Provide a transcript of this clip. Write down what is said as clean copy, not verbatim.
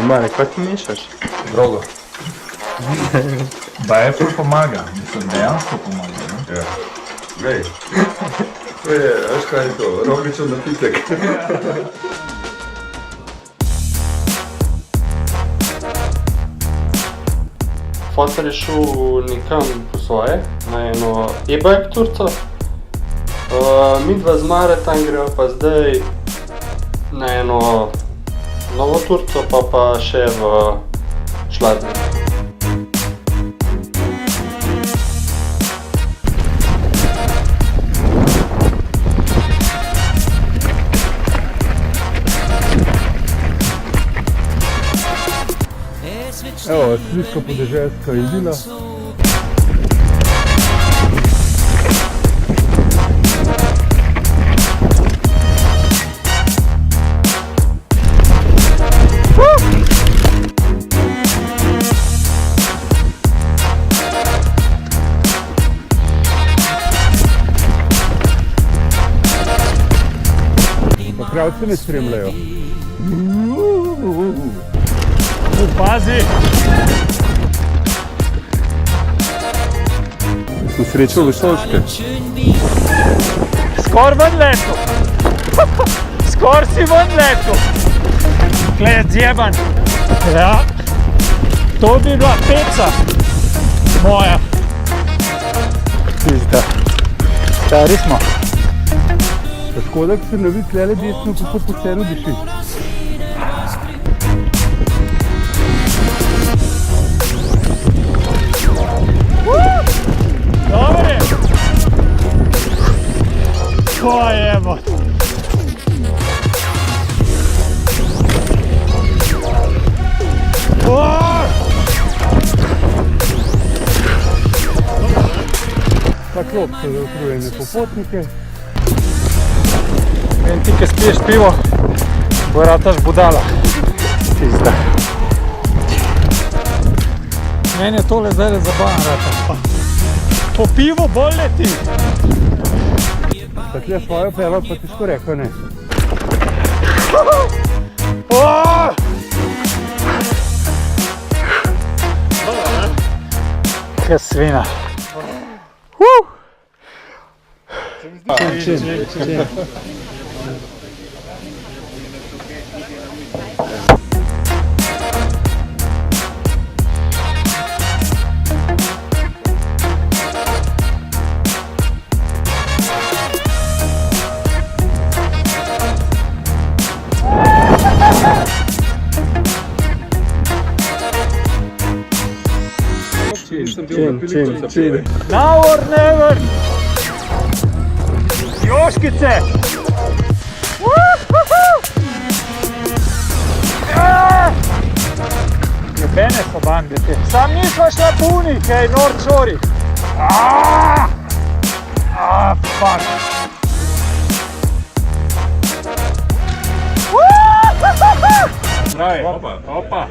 Marek, kaj ti mešaš? Drogo. Baje pa pomaga, mislim, dejansko pomaga. Ne? Ja. Glej, to je, veš kaj je to, rogličev napitek. Fotor je šel nekam po svoje, na eno e-bike turco. Midva z Maretom greva pa zdaj na eno novo turco, pa še v Šladnik. Evo, sliška podeželska idila. Pa kravce ne spremljajo. Pazi! Sem srečal vesoljčke. Skor ven leto! Skor si ven leto! Tle je zjeban! Ja! To bi bila peca! Moja! Pizda! Stari smo! Škoda, ko se ne vidi tlele desno, kako pošteno diši. Dobre! Ko jebo! Ta klop so za utrujene popotnike. In ti, ki spiješ pivo, bo rataš budala. Pizda. Meni je tole zdaj zabavan rata. Po pivo bolj leti. Pa tle svojo peva pa težko rekel, ne? Kaj svina. Čin. Čin. Now or never! Joškice! Jebene so bandite. Sam nismo šla puni, kaj North Shore. Fuck. Zdravi. Opa.